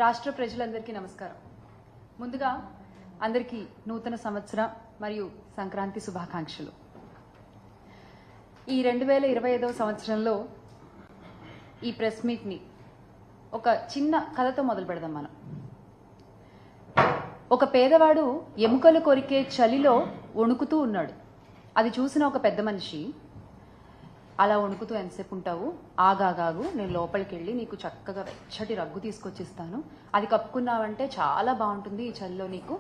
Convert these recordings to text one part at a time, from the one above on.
రాష్ట్ర ప్రజలందరికీ నమస్కారం. ముందుగా అందరికీ నూతన సంవత్సరం మరియు సంక్రాంతి శుభాకాంక్షలు. ఈ 2025వ సంవత్సరంలో ఈ ప్రెస్ మీట్ని ఒక చిన్న కథతో మొదలు పెడదాం. మనం ఒక పేదవాడు ఎముకలు కొరికే చలిలో వణుకుతూ ఉన్నాడు. అది చూసిన ఒక పెద్ద మనిషి, అలా వణుకుతూ ఎంతసేపు ఉంటావు, ఆగాగాగు, నేను లోపలికి వెళ్ళి నీకు చక్కగా వెచ్చటి రగ్గు తీసుకొచ్చిస్తాను, అది కప్పుకున్నావంటే చాలా బాగుంటుంది ఈ చలిలో నీకు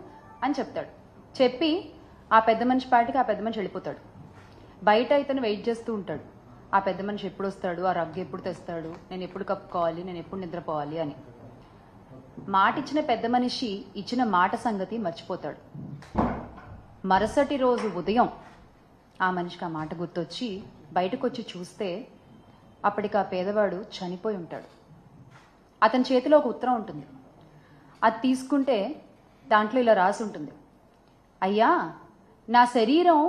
అని చెప్తాడు. చెప్పి ఆ పెద్ద మనిషి పాటికి ఆ పెద్ద మనిషి వెళ్ళిపోతాడు. బయట ఇతను వెయిట్ చేస్తూ ఉంటాడు, ఆ పెద్ద మనిషి ఎప్పుడు వస్తాడు, ఆ రగ్గు ఎప్పుడు తెస్తాడు, నేను ఎప్పుడు కప్పుకోవాలి, నేను ఎప్పుడు నిద్రపోవాలి అని. మాట ఇచ్చిన పెద్ద మనిషి ఇచ్చిన మాట సంగతి మర్చిపోతాడు. మరుసటి రోజు ఉదయం ఆ మనిషికి ఆ మాట గుర్తొచ్చి బయటకు వచ్చి చూస్తే అప్పటికి ఆ పేదవాడు చనిపోయి ఉంటాడు. అతని చేతిలో ఒక ఉత్తరం ఉంటుంది. అది తీసుకుంటే దాంట్లో ఇలా రాసి ఉంటుంది: అయ్యా, నా శరీరం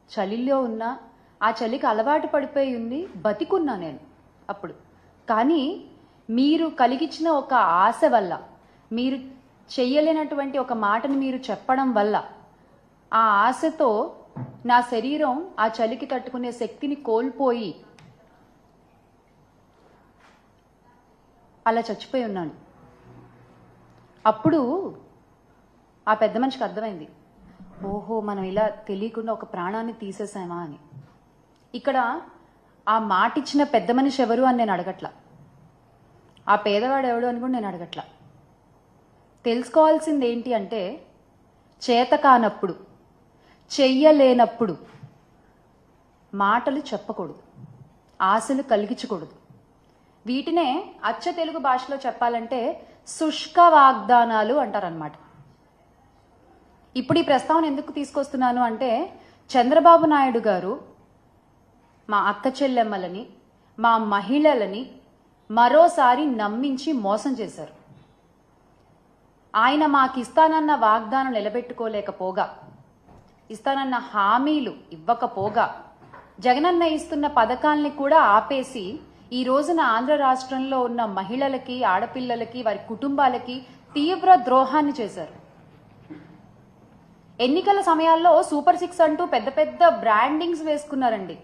చలిలో ఉన్నా, ఆ చలికి అలవాటు పడిపోయి ఉంది, బతికున్నా నేను అప్పుడు. కానీ మీరు కలిగించిన ఒక ఆశ వల్ల, మీరు చెయ్యలేనటువంటి ఒక మాటని మీరు చెప్పడం వల్ల, ఆ ఆశతో నా శరీరం ఆ చలికి తట్టుకునే శక్తిని కోల్పోయి అలా చచ్చిపోయి ఉన్నాను. అప్పుడు ఆ పెద్ద మనిషికి అర్థమైంది, ఓహో, మనం ఇలా తెలియకుండా ఒక ప్రాణాన్ని తీసేసామా అని. ఇక్కడ ఆ మాట ఇచ్చిన పెద్ద మనిషి ఎవరు అని నేను అడగట్లా, ఆ పేదవాడు ఎవడు అని కూడా నేను అడగట్లా. తెలుసుకోవాల్సింది ఏంటి అంటే, చేత కానప్పుడు, చెయ్యలేనప్పుడు మాటలు చెప్పకూడదు, ఆశలు కలిగించకూడదు. వీటినే అచ్చ తెలుగు భాషలో చెప్పాలంటే శుష్క వాగ్దానాలు అంటారనమాట. ఇప్పుడు ఈ ప్రస్తావన ఎందుకు తీసుకొస్తున్నాను అంటే, చంద్రబాబు నాయుడు గారు మా అక్క చెల్లెమ్మలని, మా మహిళలని మరోసారి నమ్మించి మోసం చేశారు. ఆయన మాకు ఇస్తానన్న వాగ్దానం నిలబెట్టుకోలేకపోగా, ఇస్తానన్న హామీలు ఇవ్వకపోగా, జగనన్న ఇస్తున్న పథకాల్ని కూడా ఆపేసి ఈ రోజున ఆంధ్ర రాష్ట్రంలో ఉన్న మహిళలకి, ఆడపిల్లలకి, వారి కుటుంబాలకి తీవ్ర ద్రోహాన్ని చేశారు. ఎన్నికల సమయాల్లో సూపర్ 6 అంటూ పెద్ద పెద్ద బ్రాండింగ్స్ వేసుకున్నారండి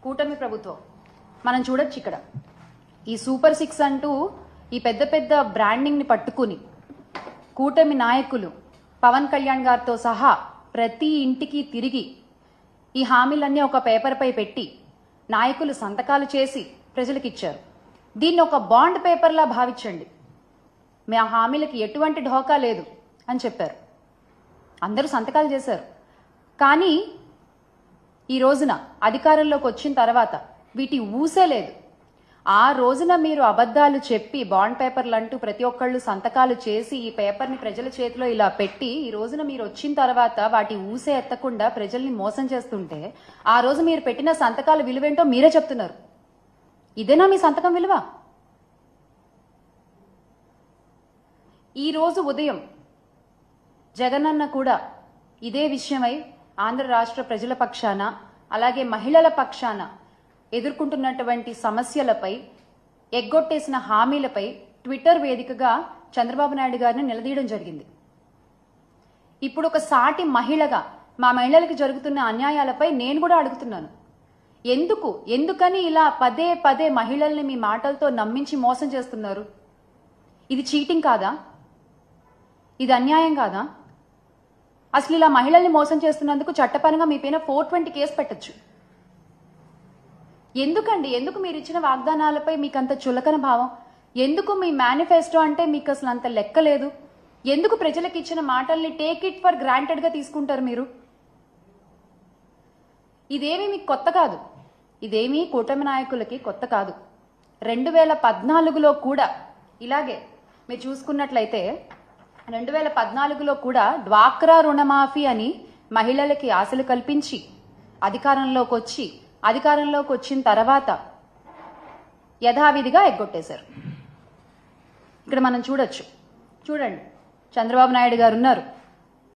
కూటమి ప్రభుత్వం. మనం చూడొచ్చు ఇక్కడ ఈ సూపర్ 6 అంటూ ఈ పెద్ద పెద్ద బ్రాండింగ్ ని పట్టుకుని కూటమి నాయకులు పవన్ కళ్యాణ్ గారితో సహా ప్రతి ఇంటికి తిరిగి ఈ హామీలన్నీ ఒక పేపర్పై పెట్టి నాయకులు సంతకాలు చేసి ప్రజలకు ఇచ్చారు. దీన్ని ఒక బాండ్ పేపర్లా భావించండి, మా హామీలకి ఎటువంటి ఢోకా లేదు అని చెప్పారు. అందరూ సంతకాలు చేశారు. కానీ ఈ రోజున అధికారంలోకి వచ్చిన తర్వాత వీటి ఊసే లేదు. ఆ రోజున మీరు అబద్ధాలు చెప్పి బాండ్ పేపర్లు అంటూ ప్రతి ఒక్కళ్ళు సంతకాలు చేసి ఈ పేపర్ని ప్రజల చేతిలో ఇలా పెట్టి, ఈ రోజున మీరు వచ్చిన తర్వాత వాటి ఊసే ఎత్తకుండా ప్రజల్ని మోసం చేస్తుంటే, ఆ రోజు మీరు పెట్టిన సంతకాల విలువేంటో మీరే చెప్తున్నారు. ఇదేనా మీ సంతకం విలువ? ఈ రోజు ఉదయం జగనన్న కూడా ఇదే విషయమై ఆంధ్ర రాష్ట్ర ప్రజల పక్షాన, అలాగే మహిళల పక్షాన ఎదుర్కొంటున్నటువంటి సమస్యలపై, ఎగ్గొట్టేసిన హామీలపై ట్విట్టర్ వేదికగా చంద్రబాబు నాయుడు గారిని నిలదీయడం జరిగింది. ఇప్పుడు ఒక సాటి మహిళగా మా మహిళలకు జరుగుతున్న అన్యాయాలపై నేను కూడా అడుగుతున్నాను. ఎందుకని ఇలా పదే పదే మహిళల్ని మీ మాటలతో నమ్మించి మోసం చేస్తున్నారు? ఇది చీటింగ్ కాదా? ఇది అన్యాయం కాదా? అసలు ఇలా మహిళల్ని మోసం చేస్తున్నందుకు చట్టపరంగా మీ పైన 420 కేసు పెట్టచ్చు. ఎందుకు మీరు ఇచ్చిన వాగ్దానాలపై మీకు అంత చులకన భావం? ఎందుకు మీ మేనిఫెస్టో అంటే మీకు అసలు అంత లెక్క లేదు? ఎందుకు ప్రజలకు ఇచ్చిన మాటల్ని టేక్ ఇట్ ఫర్ గ్రాంటెడ్ గా తీసుకుంటారు మీరు? ఇదేమీ మీకు కొత్త కాదు, ఇదేమీ కూటమి నాయకులకి కొత్త కాదు. 2014లో కూడా ఇలాగే మీరు చూసుకున్నట్లయితే 2014లో కూడా డ్వాక్రా రుణమాఫీ అని మహిళలకి ఆశలు కల్పించి అధికారంలోకి వచ్చిన తర్వాత యథావిధిగా ఎగ్గొట్టేశారు. ఇక్కడ మనం చూడండి, చంద్రబాబు నాయుడు గారు ఉన్నారు,